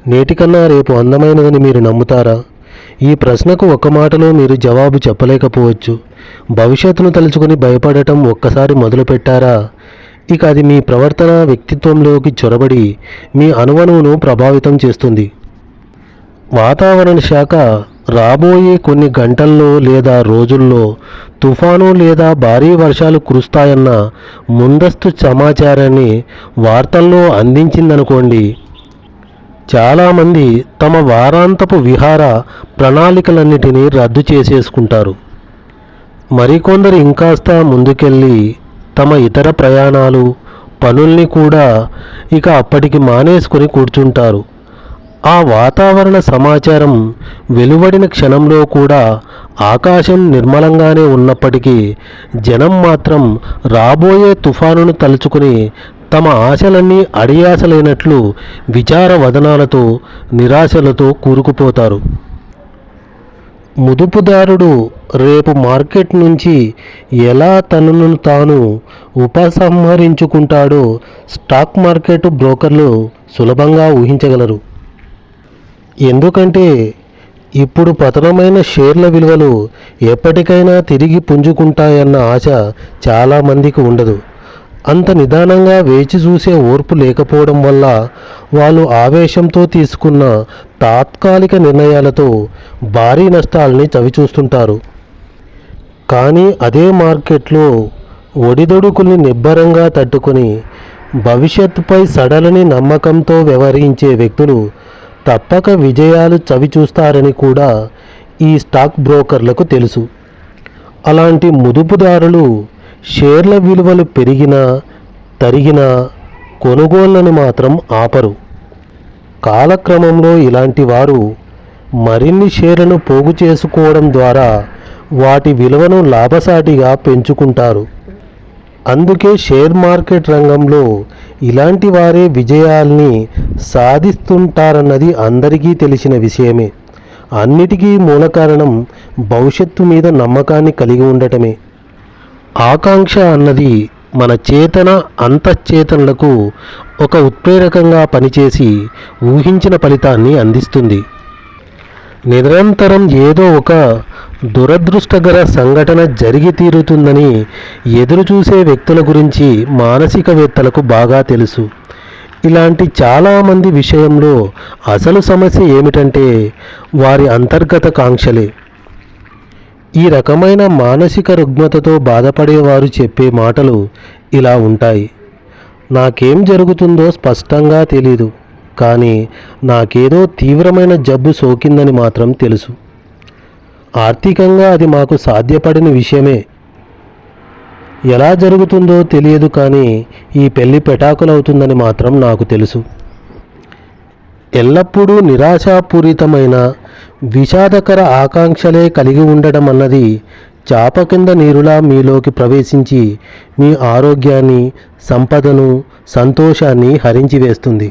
నేటికన్నా రేపు అందమైనదని మీరు నమ్ముతారా? ఈ ప్రశ్నకు ఒక్క మాటలో మీరు జవాబు చెప్పలేకపోవచ్చు. భవిష్యత్తును తలుచుకుని భయపడటం ఒక్కసారి మొదలుపెట్టారా, ఇక అది మీ ప్రవర్తన, వ్యక్తిత్వంలోకి చొరబడి మీ అణువణువును ప్రభావితం చేస్తుంది. వాతావరణ శాఖ రాబోయే కొన్ని గంటల్లో లేదా రోజుల్లో తుఫాను లేదా భారీ వర్షాలు కురుస్తాయన్న ముందస్తు సమాచారాన్ని వార్తల్లో అందించిందనుకోండి. చాలామంది తమ వారాంతపు విహార ప్రణాళికలన్నిటినీ రద్దు చేసేసుకుంటారు. మరికొందరు ఇంకాస్త ముందుకెళ్ళి తమ ఇతర ప్రయాణాలు, పనుల్ని కూడా ఇక అప్పటికి మానేసుకొని కూర్చుంటారు. ఆ వాతావరణ సమాచారం వెలువడిన క్షణంలో కూడా ఆకాశం నిర్మలంగానే ఉన్నప్పటికీ జనం మాత్రం రాబోయే తుఫానును తలుచుకుని తమ ఆశలన్నీ అడియాసలైనట్లు విచార వదనాలతో, నిరాశలతో కూరుకుపోతారు. ముదుపుదారుడు రేపు మార్కెట్ నుంచి ఎలా తనను తాను ఉపసంహరించుకుంటాడో స్టాక్ మార్కెట్ బ్రోకర్లు సులభంగా ఊహించగలరు. ఎందుకంటే ఇప్పుడు పతనమైన షేర్ల విలువలు ఎప్పటికైనా తిరిగి పుంజుకుంటాయన్న ఆశ చాలామందికి ఉండదు. అంత నిదానంగా వేచి చూసే ఓర్పు లేకపోవడం వల్ల వాళ్ళు ఆవేశంతో తీసుకున్న తాత్కాలిక నిర్ణయాలతో భారీ నష్టాలని చవిచూస్తుంటారు. కానీ అదే మార్కెట్లో ఒడిదొడుకుల్ని నిబ్బరంగా తట్టుకొని భవిష్యత్తుపై సడలని నమ్మకంతో వ్యవహరించే వ్యక్తులు తప్పక విజయాలు చవిచూస్తారని కూడా ఈ స్టాక్ బ్రోకర్లకు తెలుసు. అలాంటి ముదుపుదారులు షేర్ల విలువలు పెరిగినా తరిగినా కొనుగోళ్లను మాత్రం ఆపరు. కాలక్రమంలో ఇలాంటి వారు మరిన్ని షేర్లను పోగు చేసుకోవడం ద్వారా వాటి విలువను లాభసాటిగా పెంచుకుంటారు. అందుకే షేర్ మార్కెట్ రంగంలో ఇలాంటి వారే విజయాల్ని సాధిస్తుంటారన్నది అందరికీ తెలిసిన విషయమే. అన్నిటికీ మూల కారణం భవిష్యత్తు మీద నమ్మకాన్ని కలిగి ఉండటమే. ఆకాంక్ష అన్నది మన చేతన, అంతఃచేతనలకు ఒక ఉత్ప్రేరకంగా పనిచేసి ఊహించిన ఫలితాన్ని అందిస్తుంది. నిరంతరం ఏదో ఒక దురదృష్టకర సంఘటన జరిగి తీరుతుందని ఎదురుచూసే వ్యక్తుల గురించి మానసికవేత్తలకు బాగా తెలుసు. ఇలాంటి చాలామంది విషయంలో అసలు సమస్య ఏమిటంటే వారి అంతర్గత కాంక్షలే. ఈ రకమైన మానసిక రుగ్మతతో బాధపడేవారు చెప్పే మాటలు ఇలా ఉంటాయి. నాకేం జరుగుతుందో స్పష్టంగా తెలీదు, కానీ నాకేదో తీవ్రమైన జబ్బు సోకిందని మాత్రం తెలుసు. ఆర్థికంగా అది మాకు సాధ్యపడిన విషయమే. ఎలా జరుగుతుందో తెలియదు, కానీ ఈ పెళ్లి పెటాకులవుతుందని మాత్రం నాకు తెలుసు. ఎల్లప్పుడూ నిరాశాపూరితమైన విషాదకర ఆకాంక్షలే కలిగి ఉండడం అన్నది చాప కింద నీరులా మీలోకి ప్రవేశించి మీ ఆరోగ్యాన్ని, సంపదను, సంతోషాన్ని హరించి వేస్తుంది.